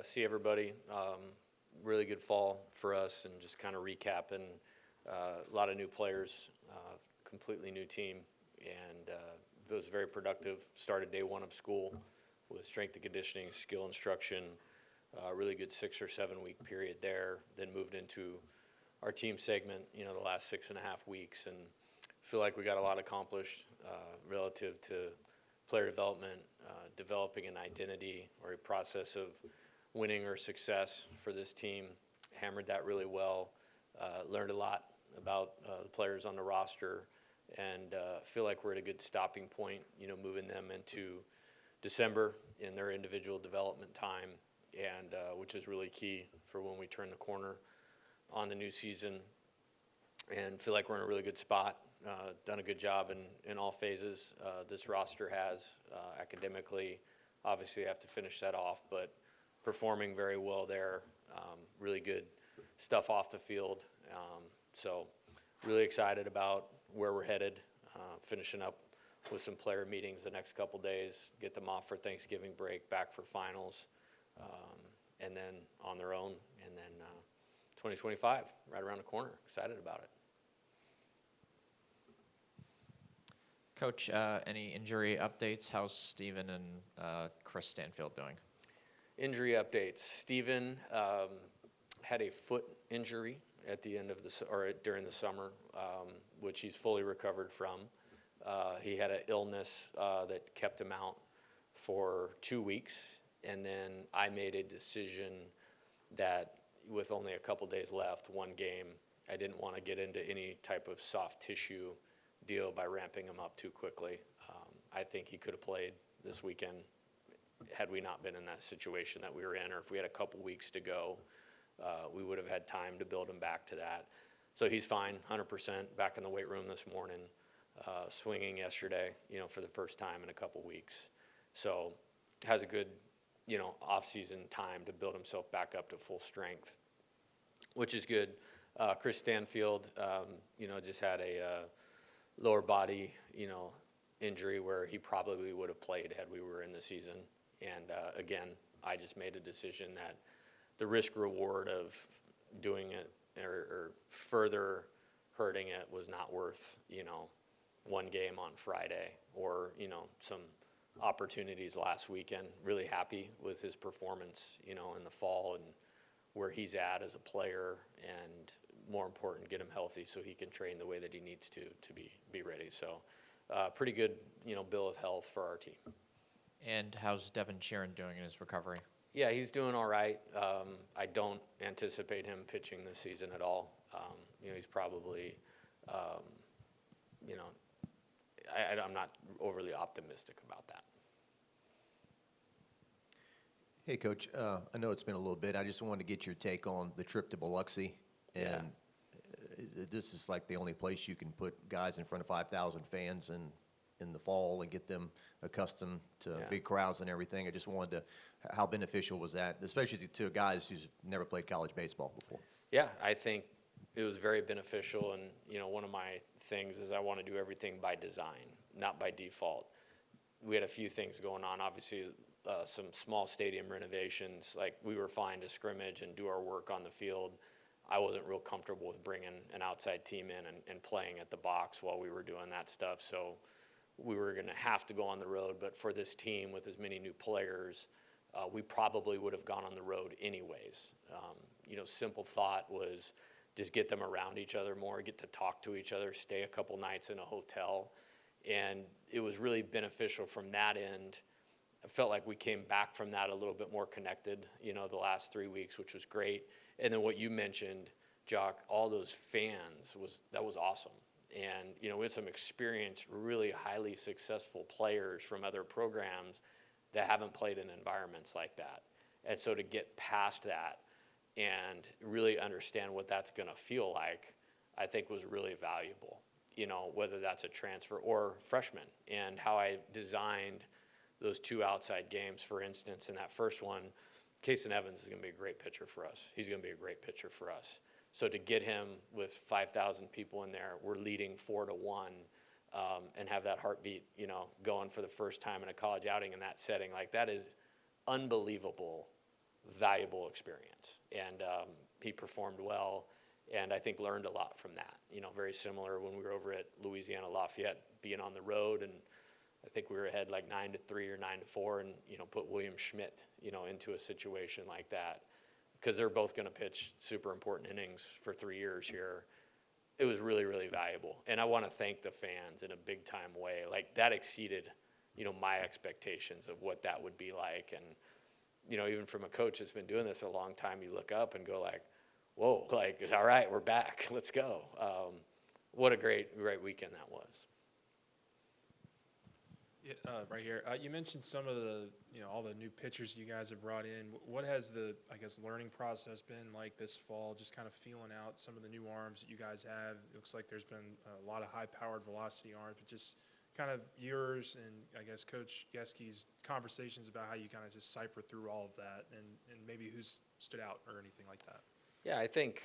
see everybody. Really good fall for us, and just kind of recapping a lot of new players, completely new team, and it was very productive. Started day one of school with strength and conditioning, skill instruction, really good 6 or 7 week period there. Then moved into our team segment, the last 6.5 weeks, and feel like we got a lot accomplished relative to player development, developing an identity or a process of winning or success for this team. Hammered that really well. Learned a lot about the players on the roster, and feel like we're at a good stopping point, moving them into December in their individual development time, and which is really key for when we turn the corner on the new season. And feel like we're in a really good spot. Done a good job in all phases. This roster has academically. Obviously, I have to finish that off, but performing very well there. Really good stuff off the field. So really excited about where we're headed. Finishing up with some player meetings the next couple days. Get them off for Thanksgiving break, back for finals, and then on their own. And then 2025, right around the corner. Excited about it. Coach, any injury updates? How's Steven and Chris Stanfield doing? Injury updates. Steven had a foot injury at the end of during the summer, which he's fully recovered from. He had an illness that kept him out for 2 weeks, and then I made a decision that with only a couple days left, one game, I didn't want to get into any type of soft tissue deal by ramping him up too quickly. I think he could have played this weekend had we not been in that situation that we were in, or if we had a couple weeks to go, we would have had time to build him back to that. So he's fine, 100%, back in the weight room this morning, swinging yesterday, for the first time in a couple weeks. So has a good, off-season time to build himself back up to full strength, which is good. Chris Stanfield, just had a lower body, injury where he probably would have played had we were in the season. And again, I just made a decision that the risk reward of doing it or further hurting it was not worth, one game on Friday or, some opportunities last weekend. Really happy with his performance, in the fall and where he's at as a player, and more important, get him healthy so he can train the way that he needs to be ready. So pretty good, bill of health for our team. And how's Devin Sheeran doing in his recovery? Yeah, he's doing all right. I don't anticipate him pitching this season at all. He's probably, I'm not overly optimistic about that. Hey, Coach, I know it's been a little bit. I just wanted to get your take on the trip to Biloxi. And this is like the only place you can put guys in front of 5,000 fans in the fall and get them accustomed to big crowds and everything. I just wanted to, how beneficial was that, especially to guys who's never played college baseball before? Yeah, I think it was very beneficial. And, one of my things is I want to do everything by design, not by default. We had a few things going on, obviously, some small stadium renovations. Like, we were fine to scrimmage and do our work on the field. I wasn't real comfortable with bringing an outside team in and playing at the box while we were doing that stuff. So we were going to have to go on the road. But for this team with as many new players, we probably would have gone on the road anyways. Simple thought was just get them around each other more, get to talk to each other, stay a couple nights in a hotel. And it was really beneficial from that end. I felt like we came back from that a little bit more connected, the last 3 weeks, which was great. And then what you mentioned, Jock, all those fans, that was awesome. And, we had some experienced, really highly successful players from other programs that haven't played in environments like that. And so to get past that and really understand what that's going to feel like, I think was really valuable, whether that's a transfer or freshman. And how I designed those 2 outside games, for instance, in that first one, Kason Evans is going to be a great pitcher for us. He's going to be a great pitcher for us. So to get him with 5,000 people in there, we're leading 4-1, and have that heartbeat, going for the first time in a college outing in that setting, like that is unbelievable valuable experience. And he performed well, and I think learned a lot from that. Very similar when we were over at Louisiana Lafayette, being on the road, and I think we were ahead like 9-3 or 9-4, and put William Schmidt into a situation like that, because they're both going to pitch super important innings for 3 years here. It was really, really valuable, and I want to thank the fans in a big time way. Like, that exceeded my expectations of what that would be like. And even from a coach that's been doing this a long time, you look up and go like, whoa, like, all right, we're back, let's go. What a great weekend that was. Yeah, right here. You mentioned some of the, all the new pitchers you guys have brought in. What has the, learning process been like this fall? Just kind of feeling out some of the new arms that you guys have. It looks like there's been a lot of high-powered velocity arms, but just kind of yours and Coach Yeski's conversations about how you kind of just cipher through all of that, and maybe who's stood out or anything like that. Yeah, I think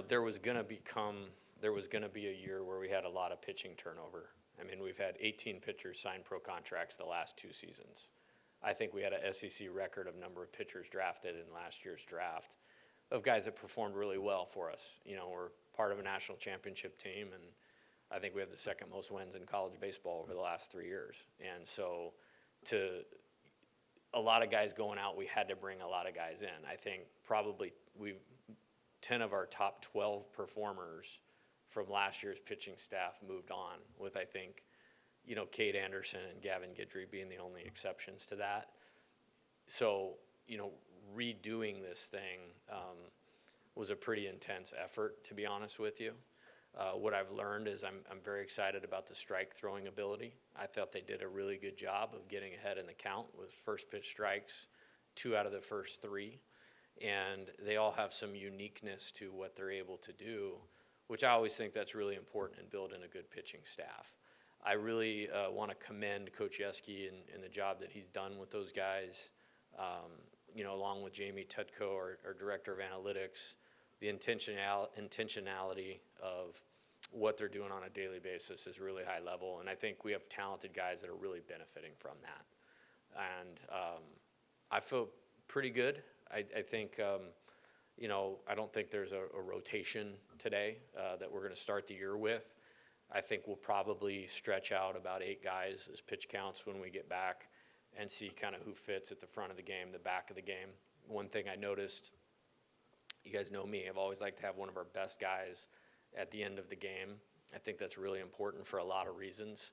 there was going to be a year where we had a lot of pitching turnover. I mean, we've had 18 pitchers sign pro contracts the last 2 seasons. I think we had a SEC record of number of pitchers drafted in last year's draft of guys that performed really well for us. We're part of a national championship team, and I think we have the second most wins in college baseball over the last 3 years. And so to a lot of guys going out, we had to bring a lot of guys in. I think probably 10 of our top 12 performers from last year's pitching staff moved on, with, I think, Cade Anderson and Gavin Guidry being the only exceptions to that. So, redoing this thing was a pretty intense effort, to be honest with you. What I've learned is I'm very excited about the strike throwing ability. I thought they did a really good job of getting ahead in the count with first pitch strikes, 2 out of the first 3. And they all have some uniqueness to what they're able to do, which I always think that's really important in building a good pitching staff. I really want to commend Coach Yeski and the job that he's done with those guys, along with Jamie Tutko, our Director of Analytics. The intentionality of what they're doing on a daily basis is really high level, and I think we have talented guys that are really benefiting from that. And I feel pretty good. I think, I don't think there's a rotation today that we're going to start the year with. I think we'll probably stretch out about 8 guys as pitch counts when we get back and see kind of who fits at the front of the game, the back of the game. One thing I noticed, you guys know me, I've always liked to have one of our best guys at the end of the game. I think that's really important for a lot of reasons.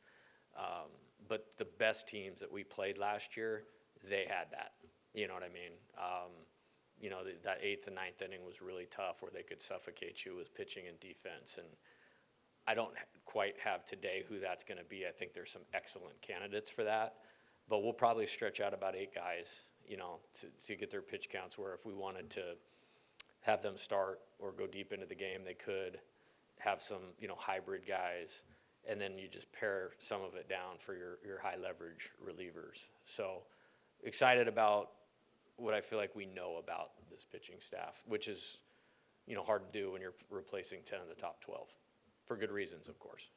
But the best teams that we played last year, they had that. You know what I mean? That 8th and 9th inning was really tough, where they could suffocate you with pitching and defense. And I don't quite have today who that's going to be. I think there's some excellent candidates for that. But we'll probably stretch out about 8 guys, to get their pitch counts, where if we wanted to have them start or go deep into the game, they could have some, hybrid guys. And then you just pare some of it down for your high leverage relievers. So excited about what I feel like we know about this pitching staff, which is, hard to do when you're replacing 10 of the top 12, for good reasons, of course.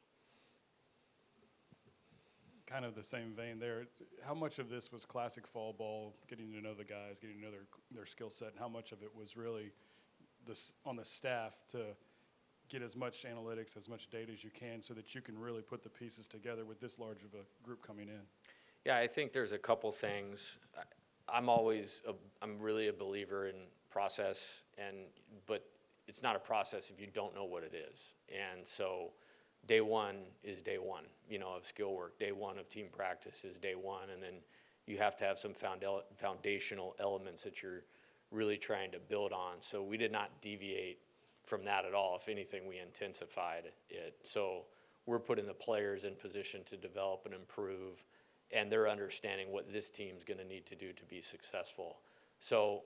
Kind of the same vein there. How much of this was classic fall ball, getting to know the guys, getting to know their skill set, and how much of it was really on the staff to get as much analytics, as much data as you can, so that you can really put the pieces together with this large of a group coming in? Yeah, I think there's a couple things. I'm really a believer in process, but it's not a process if you don't know what it is. And so day one is day one, of skill work. Day one of team practice is day one, and then you have to have some foundational elements that you're really trying to build on. So we did not deviate from that at all. If anything, we intensified it. So we're putting the players in position to develop and improve, and they're understanding what this team's going to need to do to be successful. So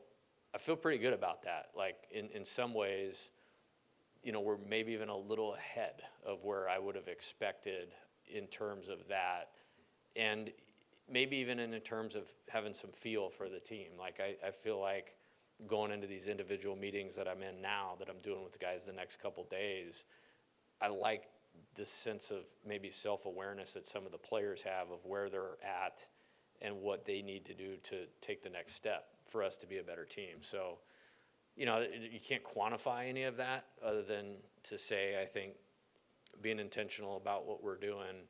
I feel pretty good about that. Like, in some ways, we're maybe even a little ahead of where I would have expected in terms of that, and maybe even in terms of having some feel for the team. Like, I feel like going into these individual meetings that I'm in now, that I'm doing with the guys the next couple days, I like this sense of maybe self-awareness that some of the players have of where they're at and what they need to do to take the next step for us to be a better team. So, you know, you can't quantify any of that other than to say, I think being intentional about what we're doing,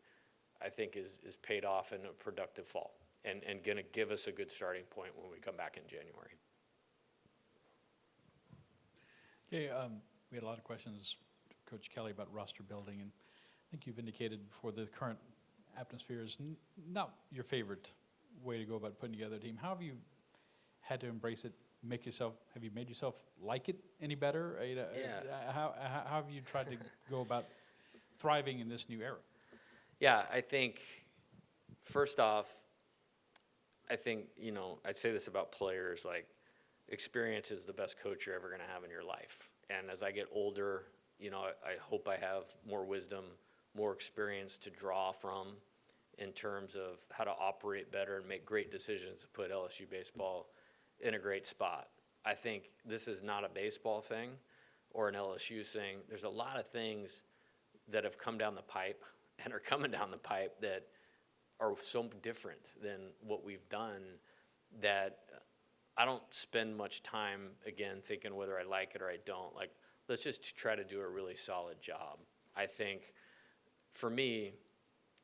I think is paid off in a productive fall and going to give us a good starting point when we come back in January. Yeah, we had a lot of questions, to Coach Kelly, about roster building, and I think you've indicated before the current atmosphere is not your favorite way to go about putting together a team. How have you had to embrace it, have you made yourself like it any better? Yeah. How have you tried to go about thriving in this new era? Yeah, I think, first off, I think, you know, I'd say this about players, like, experience is the best coach you're ever going to have in your life. And as I get older, you know, I hope I have more wisdom, more experience to draw from in terms of how to operate better and make great decisions to put LSU baseball in a great spot. I think this is not a baseball thing or an LSU thing. There's a lot of things that have come down the pipe and are coming down the pipe that are so different than what we've done that I don't spend much time, again, thinking whether I like it or I don't. Like, let's just try to do a really solid job. I think, for me,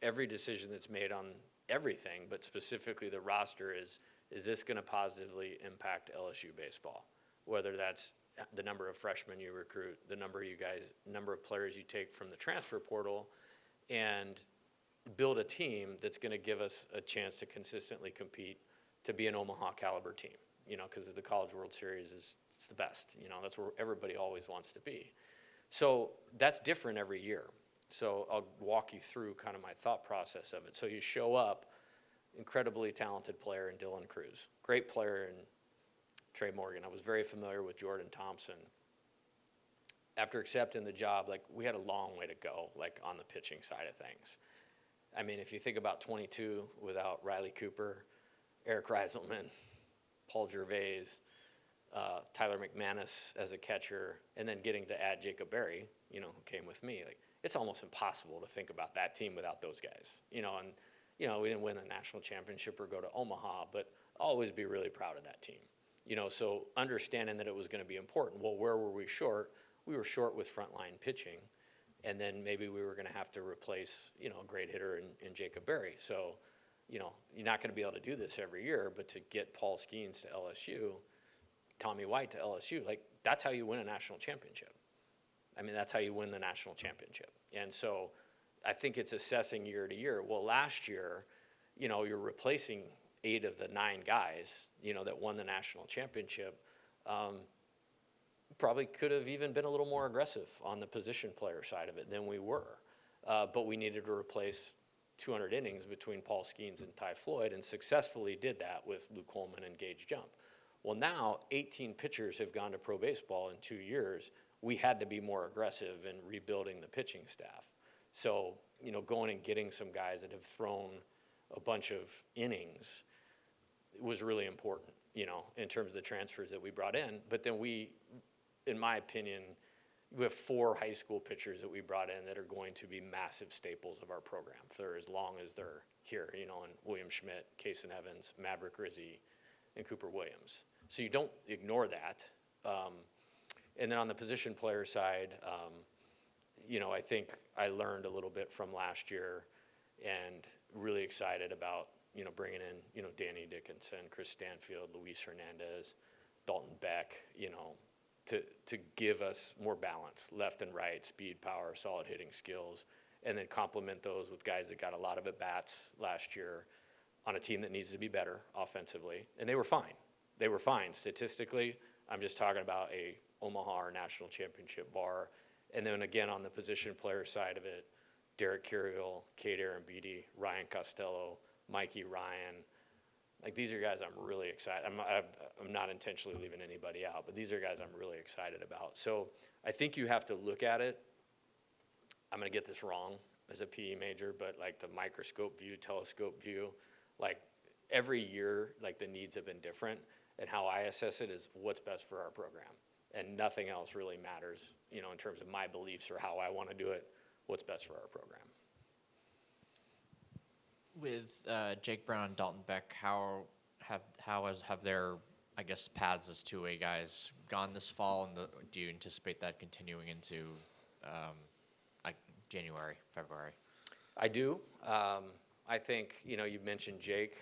every decision that's made on everything, but specifically the roster, is this going to positively impact LSU baseball? Whether that's the number of freshmen you recruit, the number of players you take from the transfer portal, and build a team that's going to give us a chance to consistently compete to be an Omaha caliber team. You know, because the College World Series it's the best. You know, that's where everybody always wants to be. So that's different every year. So I'll walk you through kind of my thought process of it. So you show up, incredibly talented player in Dylan Cruz, great player in Trey Morgan. I was very familiar with Jordan Thompson. After accepting the job, like, we had a long way to go, like, on the pitching side of things. I mean, if you think about 22 without Riley Cooper, Eric Reiselman, Paul Gervais, Tyler McManus as a catcher, and then getting to add Jacob Berry, you know, who came with me. Like, it's almost impossible to think about that team without those guys. You know, and, you know, we didn't win a national championship or go to Omaha, but I'll always be really proud of that team. You know, so understanding that it was going to be important. Well, where were we short? We were short with frontline pitching, and then maybe we were going to have to replace, you know, a great hitter in Jacob Berry. So, you know, you're not going to be able to do this every year, but to get Paul Skeens to LSU, Tommy White to LSU, like, that's how you win a national championship. I mean, that's how you win the national championship. And so I think it's assessing year to year. Well, last year, you know, you're replacing 8 of the 9 guys, you know, that won the national championship. Probably could have even been a little more aggressive on the position player side of it than we were. But we needed to replace 200 innings between Paul Skeens and Ty Floyd, and successfully did that with Luke Coleman and Gage Jump. Well, now 18 pitchers have gone to pro baseball in 2 years. We had to be more aggressive in rebuilding the pitching staff. So, you know, going and getting some guys that have thrown a bunch of innings was really important, you know, in terms of the transfers that we brought in. But then we, in my opinion, we have 4 high school pitchers that we brought in that are going to be massive staples of our program for as long as they're here, you know, and William Schmidt, Kason Evans, Maverick Rizzi, and Cooper Williams. So you don't ignore that. And then on the position player side, you know, I think I learned a little bit from last year, and really excited about, you know, bringing in, you know, Danny Dickinson, Chris Stanfield, Luis Hernandez, Dalton Beck, you know, to give us more balance, left and right, speed, power, solid hitting skills, and then complement those with guys that got a lot of at-bats last year on a team that needs to be better offensively. And they were fine. They were fine statistically. I'm just talking about a Omaha or national championship bar. And then again, on the position player side of it, Derek Curiel, Kate Arambidi, Ryan Costello, Mikey Ryan. Like, these are guys I'm really excited. I'm not intentionally leaving anybody out, but these are guys I'm really excited about. So I think you have to look at it. I'm going to get this wrong as a PE major, but like the microscope view, telescope view, like every year, like the needs have been different. And how I assess it is what's best for our program. And nothing else really matters, you know, in terms of my beliefs or how I want to do it, what's best for our program. With Jake Brown and Dalton Beck, have their I guess, paths as two-way guys gone this fall, and do you anticipate that continuing into like January, February? I do. I think, you mentioned Jake.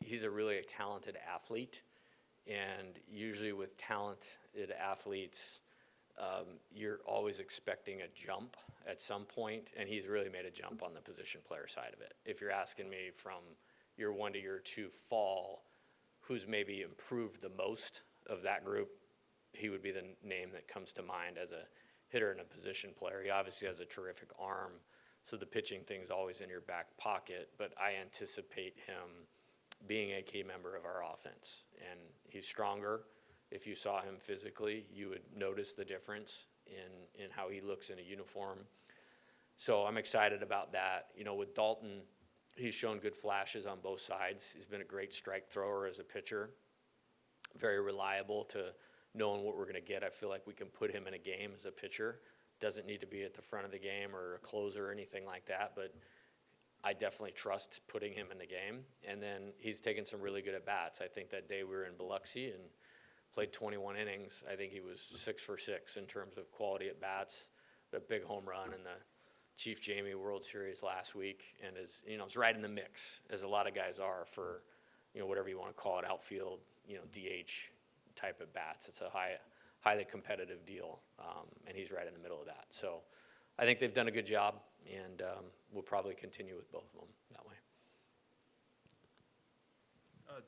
He's a really talented athlete. And usually with talented athletes, you're always expecting a jump at some point. And he's really made a jump on the position player side of it. If you're asking me from year 1 to year 2 fall, who's maybe improved the most of that group, he would be the name that comes to mind as a hitter and a position player. He obviously has a terrific arm, so the pitching thing's always in your back pocket, but I anticipate him being a key member of our offense. And he's stronger. If you saw him physically, you would notice the difference in how he looks in a uniform. So I'm excited about that. With Dalton, he's shown good flashes on both sides. He's been a great strike thrower as a pitcher, very reliable to knowing what we're going to get. I feel like we can put him in a game as a pitcher. Doesn't need to be at the front of the game or a closer or anything like that, but I definitely trust putting him in the game. And then he's taken some really good at-bats. I think that day we were in Biloxi and played 21 innings. I think he was 6 for 6 in terms of quality at-bats. A big home run in the Chief Jamie World Series last week, and is right in the mix, as a lot of guys are, for whatever you want to call it, outfield, DH type at bats. It's a highly competitive deal, and he's right in the middle of that. So I think they've done a good job, and we'll probably continue with both of them that way.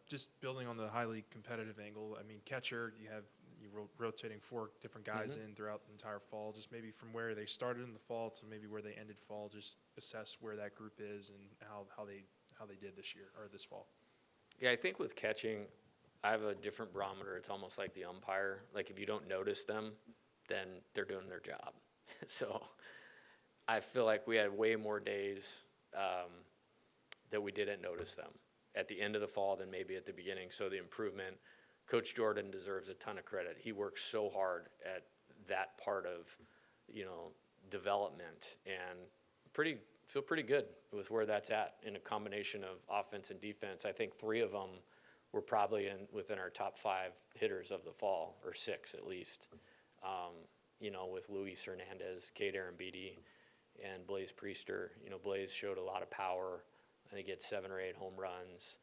Just building on the highly competitive angle, I mean, catcher, you rotating 4 different guys in throughout the entire fall. Just maybe from where they started in the fall to maybe where they ended fall, just assess where that group is and how they did this year or this fall. Yeah, I think with catching, I have a different barometer. It's almost like the umpire. Like, if you don't notice them, then they're doing their job. So I feel like we had way more days that we didn't notice them at the end of the fall than maybe at the beginning. So the improvement, Coach Jordan deserves a ton of credit. He works so hard at that part of, development, and feel pretty good with where that's at in a combination of offense and defense. I think 3 of them were probably within our top 5 hitters of the fall, or 6 at least. With Luis Hernandez, Cade Arambidi, and Blaze Priester. Blaze showed a lot of power. I think he had 7 or 8 home runs.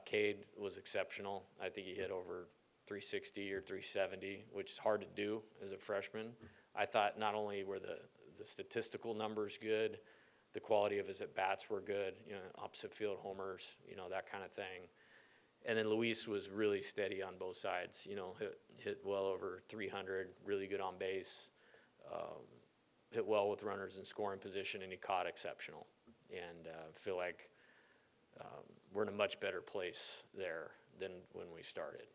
Cade was exceptional. I think he hit over 360 or 370, which is hard to do as a freshman. I thought not only were the statistical numbers good, the quality of his at-bats were good, opposite field homers, that kind of thing. And then Luis was really steady on both sides, hit well over 300, really good on base, hit well with runners in scoring position, and he caught exceptional. And feel like we're in a much better place there than when we started.